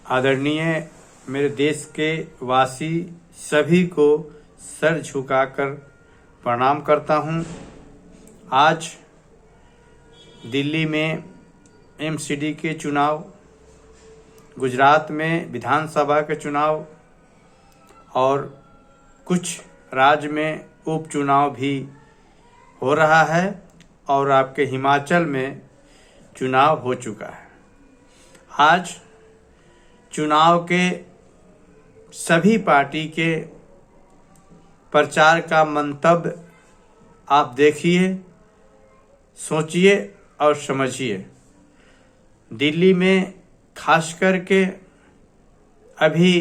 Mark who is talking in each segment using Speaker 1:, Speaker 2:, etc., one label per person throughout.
Speaker 1: आदरणीय मेरे देश के वासी सभी को सर झुकाकर प्रणाम करता हूं। आज दिल्ली में एमसीडी के चुनाव, गुजरात में विधानसभा के चुनाव और कुछ राज्य में उपचुनाव भी हो रहा है और आपके हिमाचल में चुनाव हो चुका है। आज चुनाव के सभी पार्टी के प्रचार का मंतव्य आप देखिए, सोचिए और समझिए। दिल्ली में खास करके अभी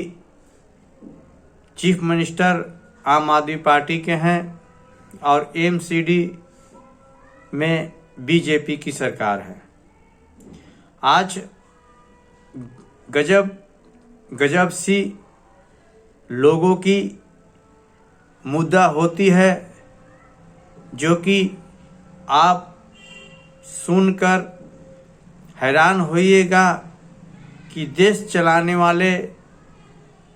Speaker 1: चीफ मिनिस्टर आम आदमी पार्टी के हैं और एमसीडी में बीजेपी की सरकार है। आज गजब सी लोगों की मुद्दा होती है जो कि आप सुनकर हैरान होइएगा कि देश चलाने वाले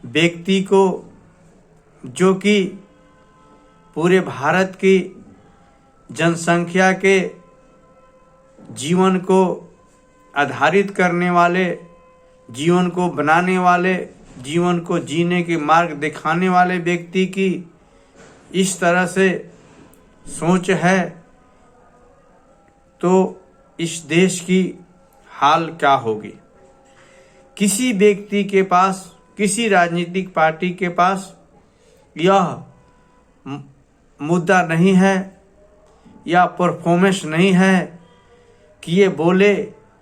Speaker 1: व्यक्ति को, जो कि पूरे भारत की जनसंख्या के जीवन को आधारित करने वाले, जीवन को बनाने वाले, जीवन को जीने के मार्ग दिखाने वाले व्यक्ति की इस तरह से सोच है तो इस देश की हाल क्या होगी। किसी व्यक्ति के पास, किसी राजनीतिक पार्टी के पास यह मुद्दा नहीं है या परफॉर्मेंस नहीं है कि ये बोले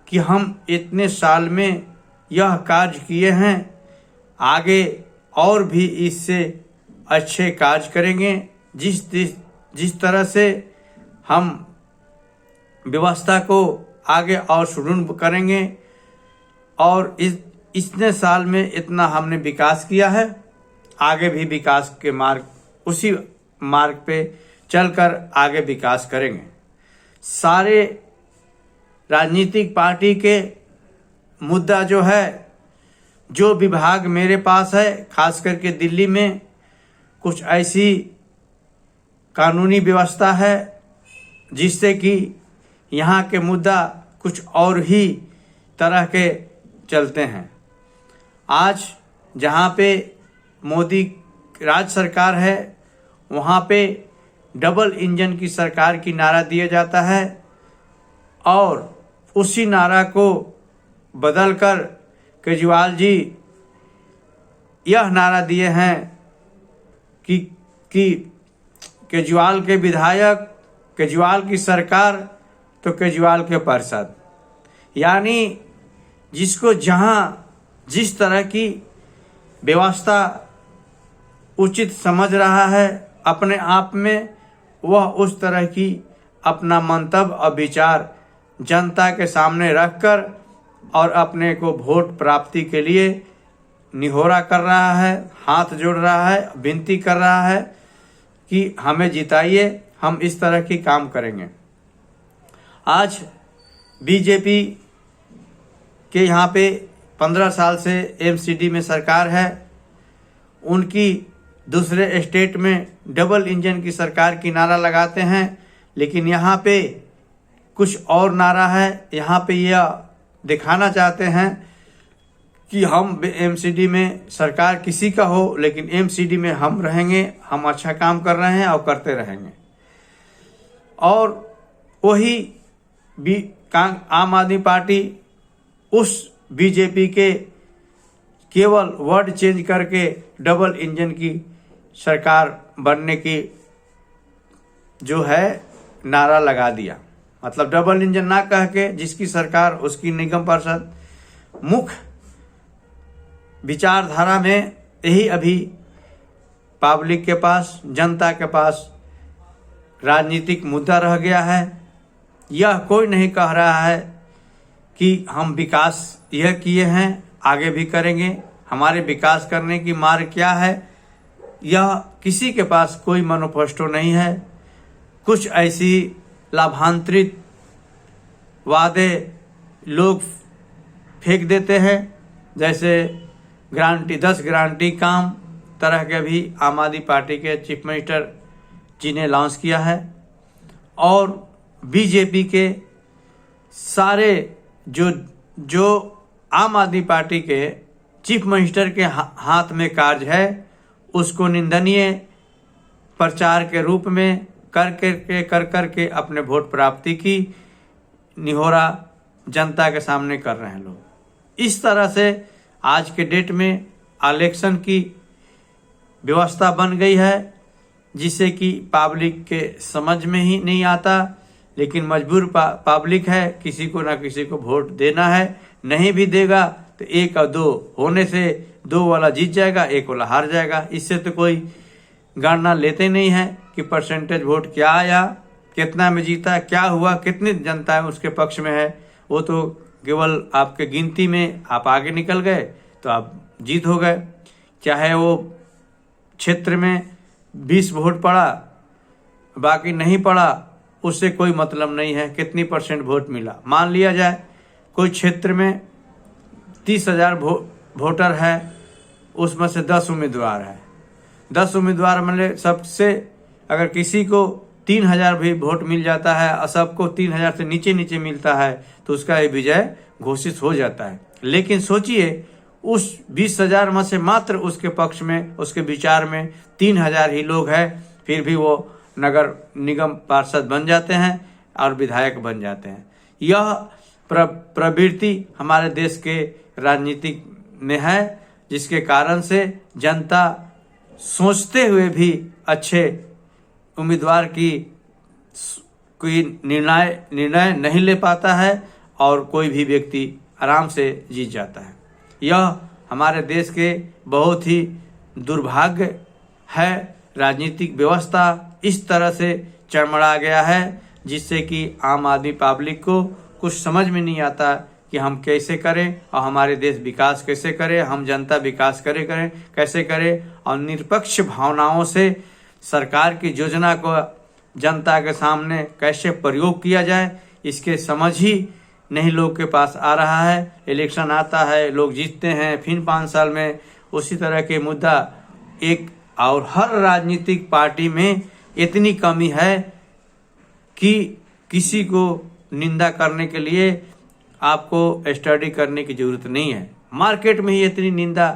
Speaker 1: कि हम इतने साल में यह कार्य किए हैं, आगे और भी इससे अच्छे कार्य करेंगे। जिस तरह से हम व्यवस्था को आगे और सुदृढ़ करेंगे और इतने साल में इतना हमने विकास किया है, आगे भी विकास के मार्ग, उसी मार्ग पे चलकर आगे विकास करेंगे। सारे राजनीतिक पार्टी के मुद्दा जो है, जो विभाग मेरे पास है, खास करके दिल्ली में कुछ ऐसी कानूनी व्यवस्था है जिससे कि यहाँ के मुद्दा कुछ और ही तरह के चलते हैं। आज जहाँ पे मोदी राज सरकार है, वहाँ पे डबल इंजन की सरकार की नारा दिया जाता है और उसी नारा को बदलकर केजरीवाल जी यह नारा दिए हैं कि केजरीवाल के विधायक, केजरीवाल की सरकार तो केजरीवाल के पार्षद। यानी जिसको जहाँ जिस तरह की व्यवस्था उचित समझ रहा है अपने आप में, वह उस तरह की अपना मंतव्य और विचार जनता के सामने रखकर और अपने को वोट प्राप्ति के लिए निहोरा कर रहा है, हाथ जोड़ रहा है, विनती कर रहा है कि हमें जिताइए, हम इस तरह की काम करेंगे। आज बीजेपी के यहाँ पे 15 साल से एमसीडी में सरकार है, उनकी दूसरे स्टेट में डबल इंजन की सरकार की नारा लगाते हैं, लेकिन यहाँ पे कुछ और नारा है। यहाँ पे यह दिखाना चाहते हैं कि हम एमसीडी में सरकार किसी का हो, लेकिन एमसीडी में हम रहेंगे, हम अच्छा काम कर रहे हैं और करते रहेंगे। और वही आम आदमी पार्टी उस बीजेपी के केवल वर्ड चेंज करके डबल इंजन की सरकार बनने की जो है नारा लगा दिया। मतलब डबल इंजन ना कह के जिसकी सरकार उसकी निगम परिषद। मुख्य विचारधारा में यही अभी पब्लिक के पास, जनता के पास राजनीतिक मुद्दा रह गया है। यह कोई नहीं कह रहा है कि हम विकास यह किए हैं, आगे भी करेंगे, हमारे विकास करने की मार्ग क्या है। यह किसी के पास कोई मैनिफेस्टो नहीं है। कुछ ऐसी लाभांतरित वादे लोग फेंक देते हैं जैसे गारंटी 10 गारंटी काम तरह के भी आम आदमी पार्टी के चीफ मिनिस्टर जी ने लॉन्च किया है। और बीजेपी के सारे जो आम आदमी पार्टी के चीफ मिनिस्टर के हाथ में कार्य है उसको निंदनीय प्रचार के रूप में कर के अपने वोट प्राप्ति की निहोरा जनता के सामने कर रहे हैं लोग। इस तरह से आज के डेट में इलेक्शन की व्यवस्था बन गई है, जिसे कि पब्लिक के समझ में ही नहीं आता, लेकिन मजबूर पब्लिक है, किसी को ना किसी को वोट देना है। नहीं भी देगा तो 1 और 2 होने से 2 वाला जीत जाएगा, 1 वाला हार जाएगा। इससे तो कोई गणना लेते नहीं है कि परसेंटेज वोट क्या आया, कितना में जीता, क्या हुआ, कितनी जनता है उसके पक्ष में है। वो तो केवल आपके गिनती में आप आगे निकल गए तो आप जीत हो गए। चाहे वो क्षेत्र में 20 वोट पड़ा बाकी नहीं पड़ा, उससे कोई मतलब नहीं है कितनी % वोट मिला। मान लिया जाए कोई क्षेत्र में 30,000 वोटर है, उसमें से 10 उम्मीदवार है। 10 उम्मीदवार मतलब सबसे अगर किसी को 3,000 भी वोट मिल जाता है और सबको 3,000 से नीचे मिलता है तो उसका ये विजय घोषित हो जाता है। लेकिन सोचिए उस 20,000 में से मात्र उसके पक्ष में, उसके विचार में 3,000 ही लोग हैं, फिर भी वो नगर निगम पार्षद बन जाते हैं और विधायक बन जाते हैं। यह प्रवृत्ति हमारे देश के राजनीतिक में है, जिसके कारण से जनता सोचते हुए भी अच्छे उम्मीदवार की कोई निर्णय नहीं ले पाता है और कोई भी व्यक्ति आराम से जीत जाता है। यह हमारे देश के बहुत ही दुर्भाग्य है। राजनीतिक व्यवस्था इस तरह से चरमरा गया है जिससे कि आम आदमी पब्लिक को कुछ समझ में नहीं आता कि हम कैसे करें और हमारे देश विकास कैसे करें, हम जनता विकास करें कैसे करें, और निरपेक्ष भावनाओं से सरकार की योजना को जनता के सामने कैसे प्रयोग किया जाए, इसके समझ ही नहीं लोग के पास आ रहा है। इलेक्शन आता है, लोग जीतते हैं, फिर 5 साल में उसी तरह के मुद्दा एक, और हर राजनीतिक पार्टी में इतनी कमी है कि किसी को निंदा करने के लिए आपको स्टडी करने की जरूरत नहीं है। मार्केट में ही इतनी निंदा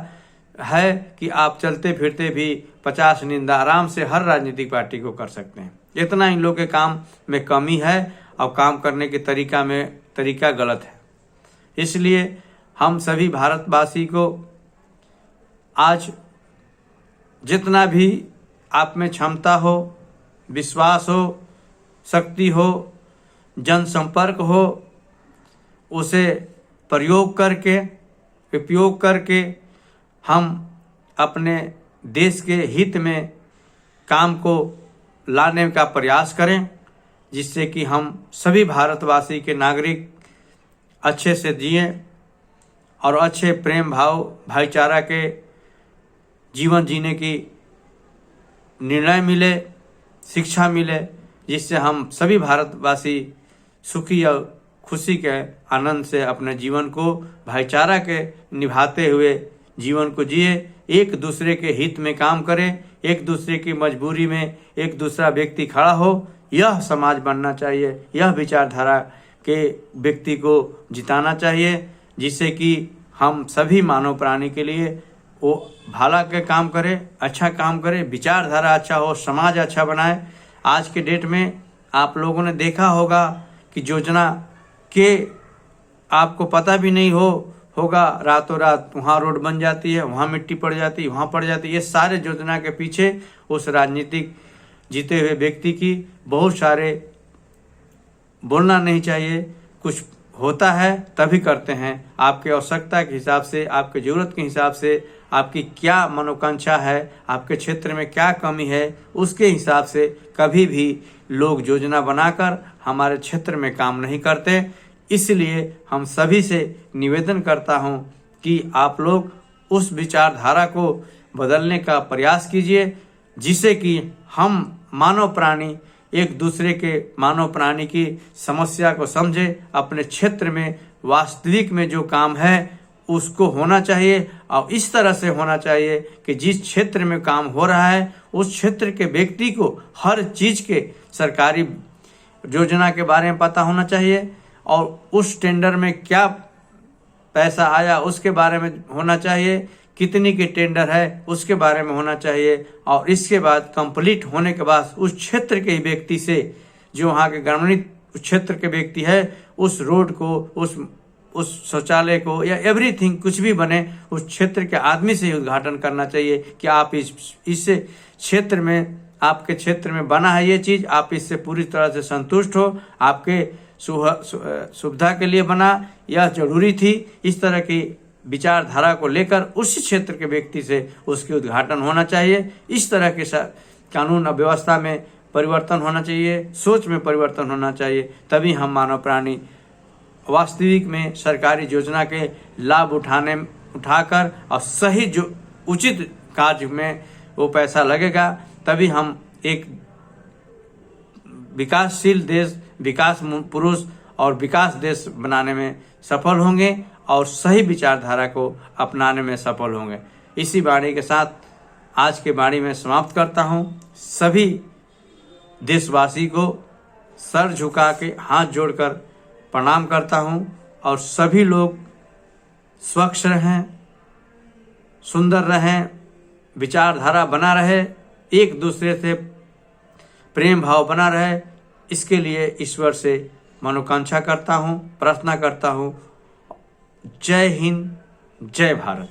Speaker 1: है कि आप चलते फिरते भी 50 निंदा आराम से हर राजनीतिक पार्टी को कर सकते हैं। इतना इन लोग के काम में कमी है और काम करने के तरीका गलत है। इसलिए हम सभी भारतवासी को आज जितना भी आप में क्षमता हो, विश्वास हो, शक्ति हो, जनसंपर्क हो, उसे उपयोग करके हम अपने देश के हित में काम को लाने का प्रयास करें, जिससे कि हम सभी भारतवासी के नागरिक अच्छे से जिएं और अच्छे प्रेम भाव भाईचारा के जीवन जीने की निर्णय मिले, शिक्षा मिले, जिससे हम सभी भारतवासी सुखी और खुशी के आनंद से अपने जीवन को भाईचारा के निभाते हुए जीवन को जिए, एक दूसरे के हित में काम करें, एक दूसरे की मजबूरी में एक दूसरा व्यक्ति खड़ा हो। यह समाज बनना चाहिए, यह विचारधारा के व्यक्ति को जिताना चाहिए, जिससे कि हम सभी मानव प्राणी के लिए वो भला के काम करे, अच्छा काम करे, विचारधारा अच्छा हो, समाज अच्छा बनाए। आज के डेट में आप लोगों ने देखा होगा कि योजना के आपको पता भी नहीं होगा, रातों रात वहाँ रोड बन जाती है, वहाँ मिट्टी पड़ जाती है, वहाँ पड़ जाती है। ये सारे योजना के पीछे उस राजनीतिक जीते हुए व्यक्ति की बहुत सारे बोलना नहीं चाहिए, कुछ होता है तभी करते हैं। आपके आवश्यकता के हिसाब से, आपके ज़रूरत के हिसाब से, आपकी क्या मनोकांक्षा है, आपके क्षेत्र में क्या कमी है, उसके हिसाब से कभी भी लोग योजना बनाकर हमारे क्षेत्र में काम नहीं करते। इसलिए हम सभी से निवेदन करता हूं कि आप लोग उस विचारधारा को बदलने का प्रयास कीजिए, जिससे कि हम मानव प्राणी एक दूसरे के मानव प्राणी की समस्या को समझे, अपने क्षेत्र में वास्तविक में जो काम है उसको होना चाहिए और इस तरह से होना चाहिए कि जिस क्षेत्र में काम हो रहा है उस क्षेत्र के व्यक्ति को हर चीज के सरकारी योजना के बारे में पता होना चाहिए और उस टेंडर में क्या पैसा आया उसके बारे में होना चाहिए, कितनी की टेंडर है उसके बारे में होना चाहिए। और इसके बाद कंप्लीट होने के बाद उस क्षेत्र के व्यक्ति से, जो वहाँ के ग्रामीण क्षेत्र के व्यक्ति है, उस रोड को, उस शौचालय को या एवरीथिंग कुछ भी बने उस क्षेत्र के आदमी से ही उद्घाटन करना चाहिए कि आप इस क्षेत्र में, आपके क्षेत्र में बना है ये चीज, आप इससे पूरी तरह से संतुष्ट हो, आपके सुविधा के लिए बना, यह जरूरी थी। इस तरह की विचारधारा को लेकर उस क्षेत्र के व्यक्ति से उसकी उद्घाटन होना चाहिए। इस तरह के कानून और व्यवस्था में परिवर्तन होना चाहिए, सोच में परिवर्तन होना चाहिए, तभी हम मानव प्राणी वास्तविक में सरकारी योजना के लाभ उठाकर और सही जो उचित कार्य में वो पैसा लगेगा, तभी हम एक विकासशील देश, विकास पुरुष और विकास देश बनाने में सफल होंगे और सही विचारधारा को अपनाने में सफल होंगे। इसी वाणी के साथ आज के वाणी में समाप्त करता हूँ। सभी देशवासी को सर झुका के हाथ जोड़कर प्रणाम करता हूँ और सभी लोग स्वच्छ रहें, सुंदर रहें, विचारधारा बना रहे, एक दूसरे से प्रेम भाव बना रहे, इसके लिए ईश्वर से मनोकांक्षा करता हूँ, प्रार्थना करता हूँ। जय हिंद, जय भारत।